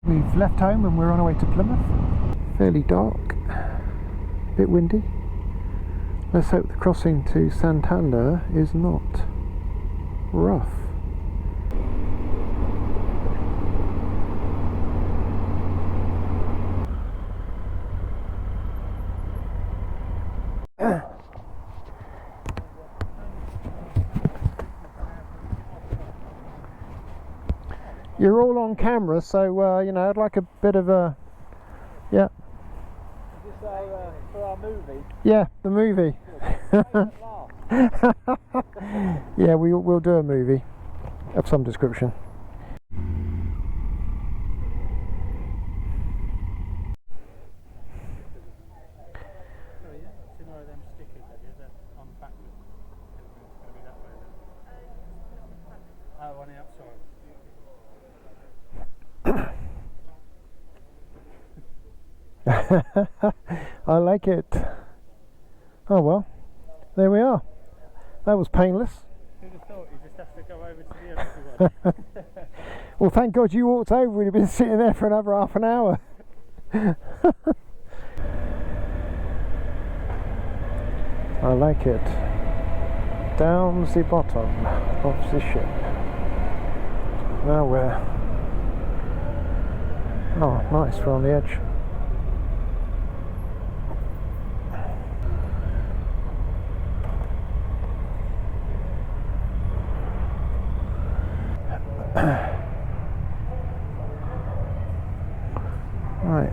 We've left home and we're on our way to Plymouth. Fairly dark, a bit windy. Let's hope the crossing to Santander is not rough. You're all on camera, so you know, I'd like a bit of a, yeah. Is this for our movie? Yeah, the movie. Yeah, we'll do a movie of some description. I like it. Oh well, there we are. That was painless. Who'd have thought you just have to go over to the other one? Well, thank God you walked over. We'd have been sitting there for another half an hour. I like it. Down the bottom of the ship. Now we're... Oh, nice, we're on the edge. Right.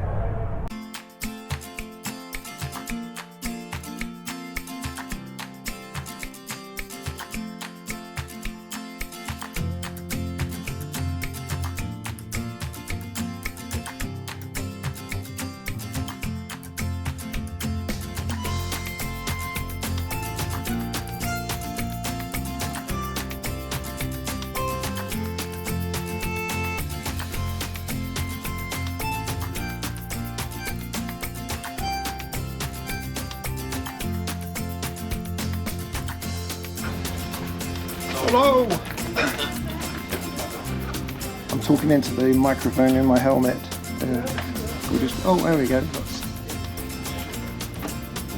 Hello! I'm talking into the microphone in my helmet. We'll just, oh, there we go.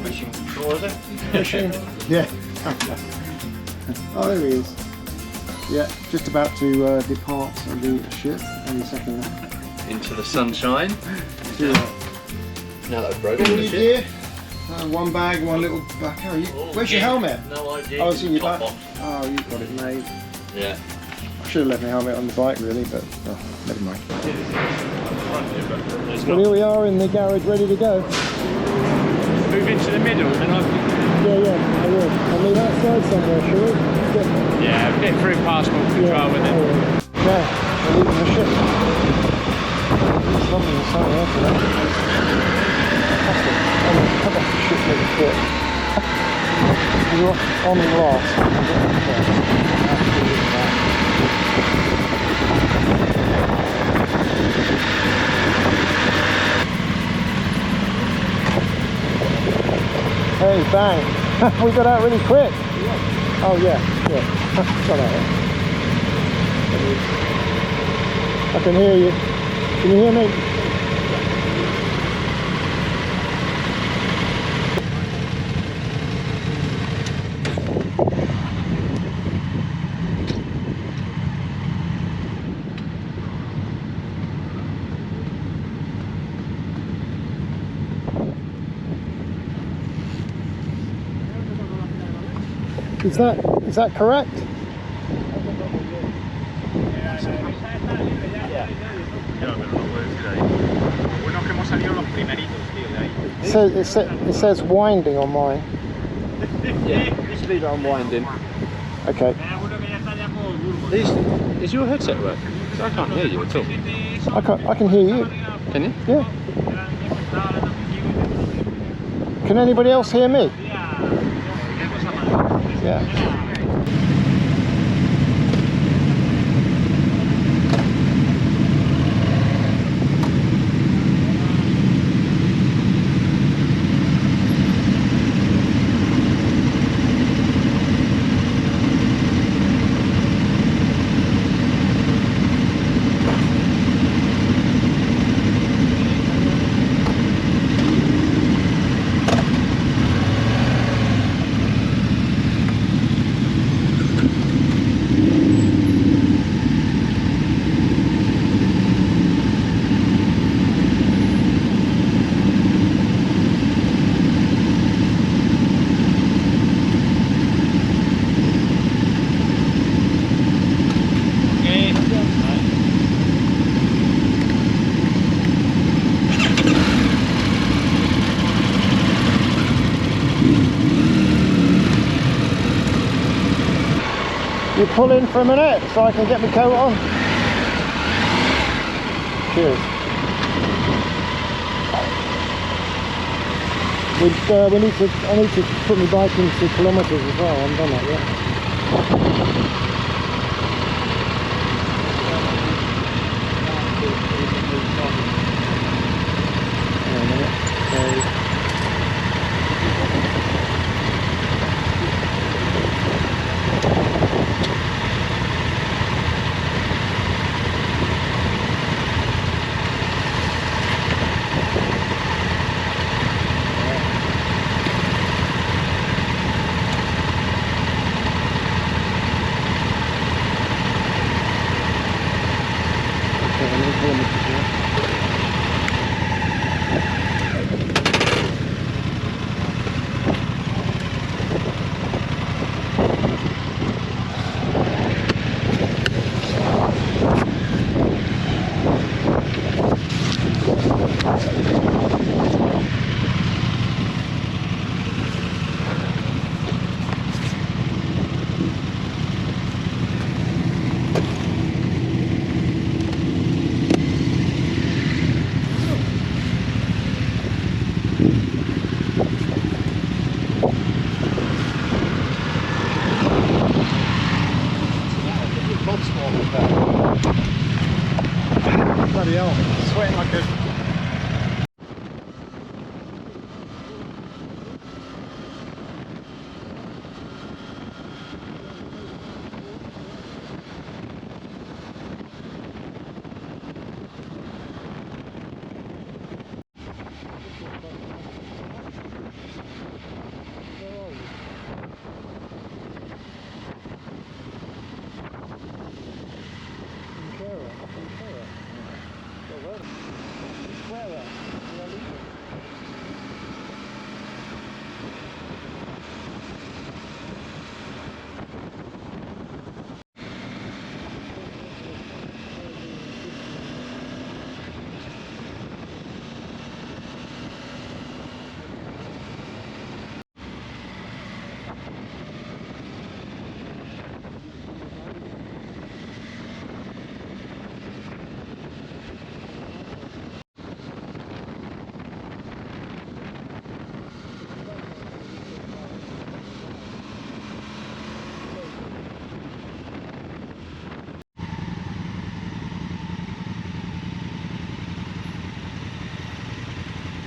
Fishing. What was it? Fishing. Yeah. Oh, there he is. Yeah, just about to depart the ship any second now. Into the sunshine. Yeah. Now that I've broken All the you ship. gear. One bag, one little back. Oh, where's your helmet? No idea. Oh, it's in your back. Box. Oh, you've got it made. Yeah. I should have left my helmet on the bike really, but oh, never mind. It's Well, here we are in the garage, ready to go. Move into the middle and I... Yeah, I will. I'll move outside somewhere, shall we? Yeah, a bit through passport control with it. Yeah, we're leaving the ship. There's something inside there for that. Fantastic. Oh, come off the ship little bit. You're on the last. Hey, bang! We got out really quick. Oh yeah. Got out. I can hear you. Can you hear me? Is that correct? It says winding on mine. Yeah, just leave it on winding. Okay. Is your headset working? I can't hear you at all. I can hear you. Can you? Yeah. Can anybody else hear me? Yeah. You pull in for a minute so I can get my coat on. Cheers. I need to put my bike into kilometres as well. I haven't done that yet. Hang on a minute. Bloody hell, sweating like a...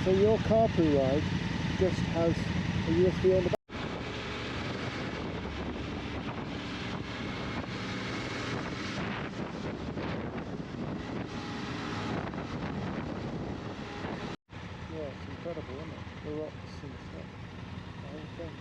So your carpool ride just has a USB on the back? Yeah, it's incredible, isn't it? The rocks and stuff. The whole thing.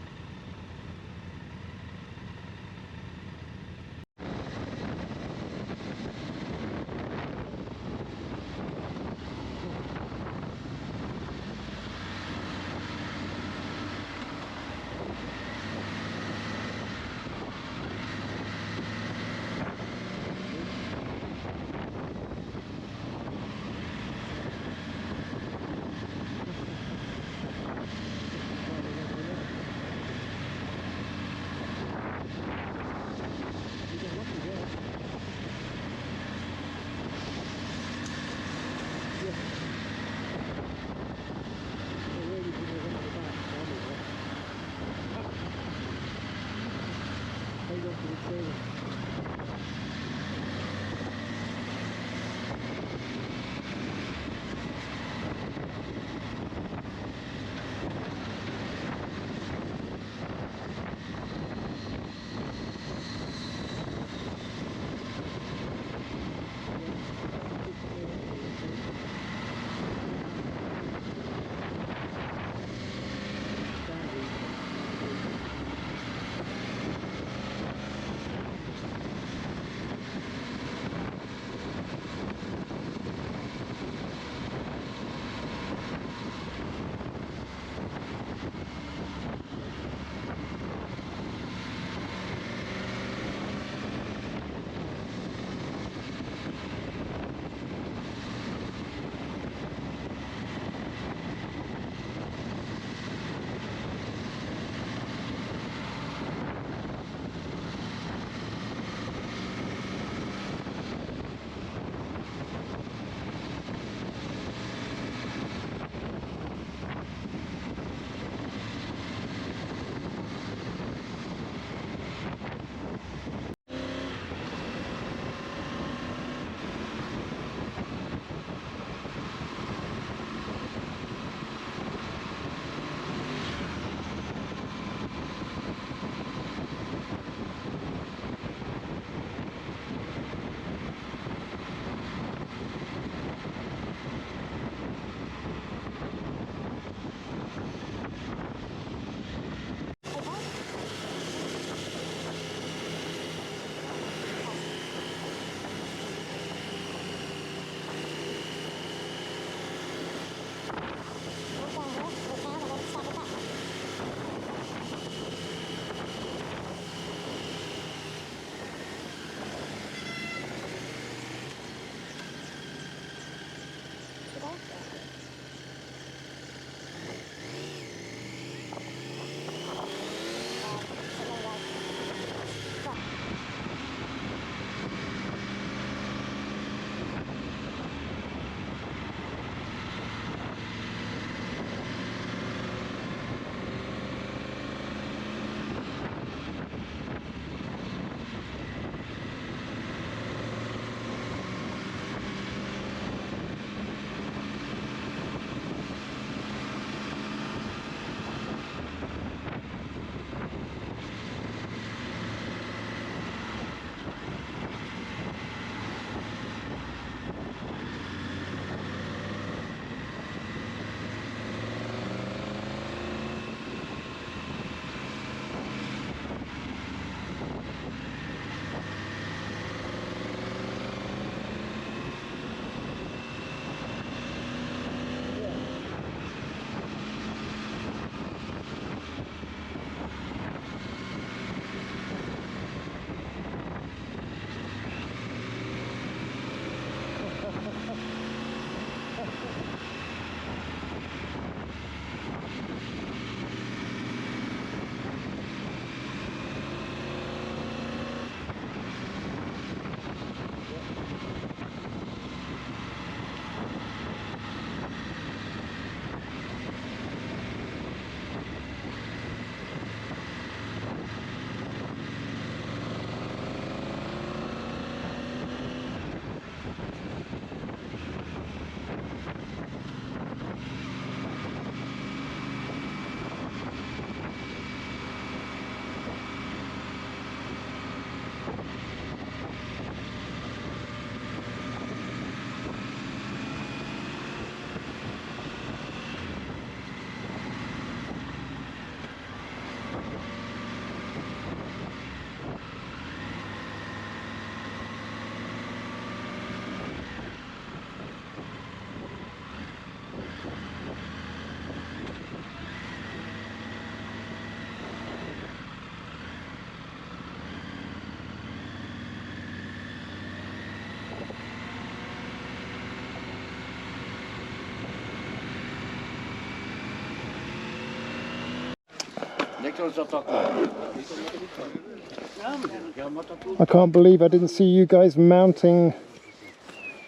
I can't believe I didn't see you guys mounting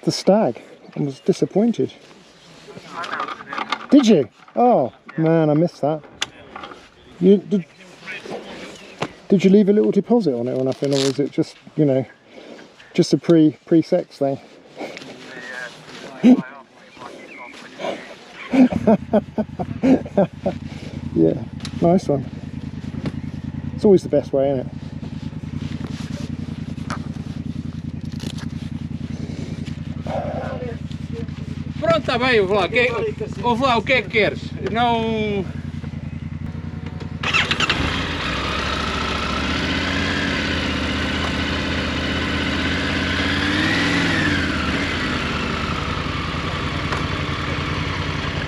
the stag. I was disappointed. Did you? Oh man, I missed that. You did you leave a little deposit on it or nothing, or was it just, you know, just a pre-sex thing? Yeah, nice one. It's always the best way, isn't it? Pronta vai, o Vlau, que queres? Não...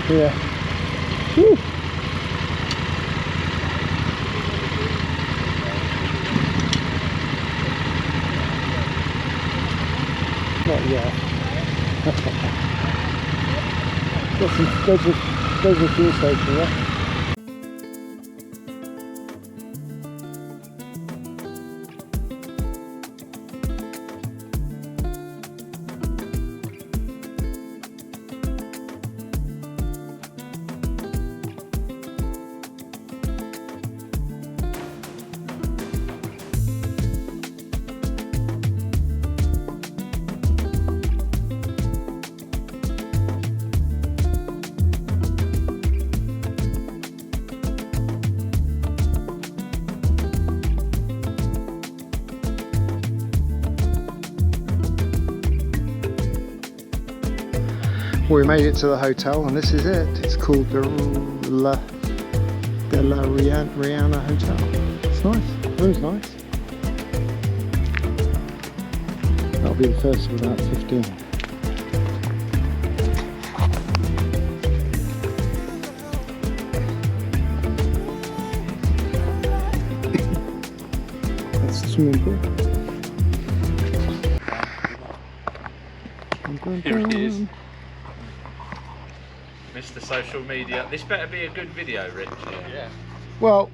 Yeah. Woo. Not yet. There's a fuel station, yeah? Well, we made it to the hotel, and this is it. It's called the La Rihanna Hotel. It's nice. The room's nice. That'll be the first of about 15. That's the swimming pool. Here it is. Mr. Social Media. This better be a good video, Rich. Yeah. Well,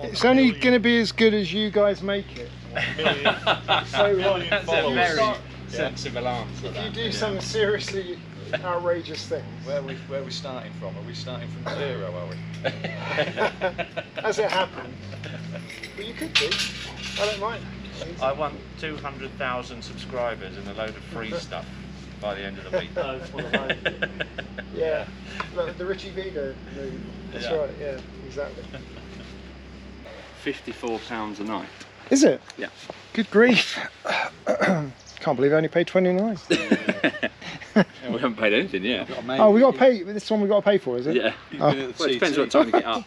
it's only going to be as good as you guys make it. So That's a very sensible answer. if you do some seriously outrageous things. Where are we starting from? Are we starting from zero, are we? As it happened. But you could do. I don't mind. I want 200,000 subscribers and a load of free stuff by the end of the week. Yeah, like the Richie Vega movie. That's right, yeah, exactly. £54 a night. Is it? Yeah. Good grief. Can't believe I only paid 29. We haven't paid anything yet. Oh, we got to pay, this one we got to pay for, is it? Yeah. Oh. Well, it depends what time you get up.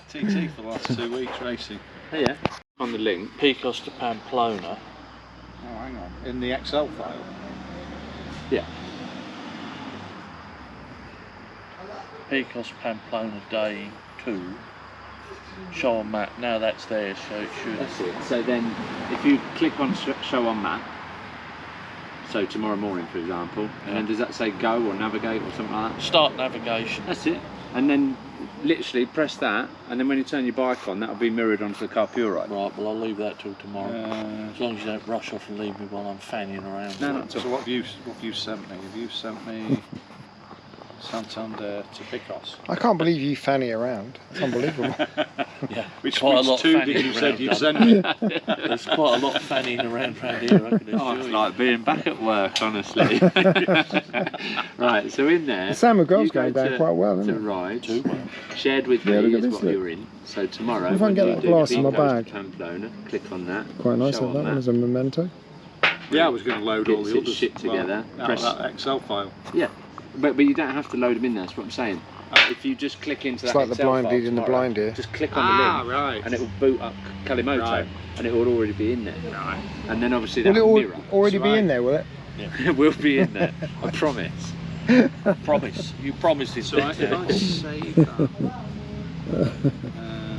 TT for the last 2 weeks racing. Oh, yeah. On the link, Picos to Pamplona. Oh, hang on. In the Excel file? yeah. Picos Pamplona day 2. Show on map. Now that's there, so it should. That's it. So then, if you click on show on map, so tomorrow morning, for example, and then does that say go or navigate or something like that? Start navigation. That's it. And then literally press that, and then when you turn your bike on, that'll be mirrored onto the Carpurite. Right, well I'll leave that till tomorrow. As long as you don't rush off and leave me while I'm fanning around. No, not at So all. what have you sent me? Have you sent me Santander to Picos? I can't believe you fanny around. It's unbelievable. Yeah, Which quite a lot two fanning did you around, said you'd Doug. send me? There's quite a lot of fanning around here, I can Oh, assure it's you. like being back at work, honestly. Right, so in there, The San Miguel's you go going down to- quite well, to isn't it? ride, Too well. shared with Yeah, me look at is this, what look. you're in. So tomorrow, If I can when get you that do glass in my Picos to bag. Pamplona, click on that. Quite nice, show that on one as a memento. Yeah, I was going to load all Gets the its others. shit together. Out Press- of that Excel file. Yeah, but you don't have to load them in there. That's what I'm saying. If you just click into It's that like the Excel blind file leading the tomorrow, blind here. just click on the link, right. and it will boot up Kalimoto, Right. and it will already be in there. Right. And then obviously Will that it will mirror. already be Right. in there, will it? It will be in there. I promise. Promise. You promised it. So if I save that.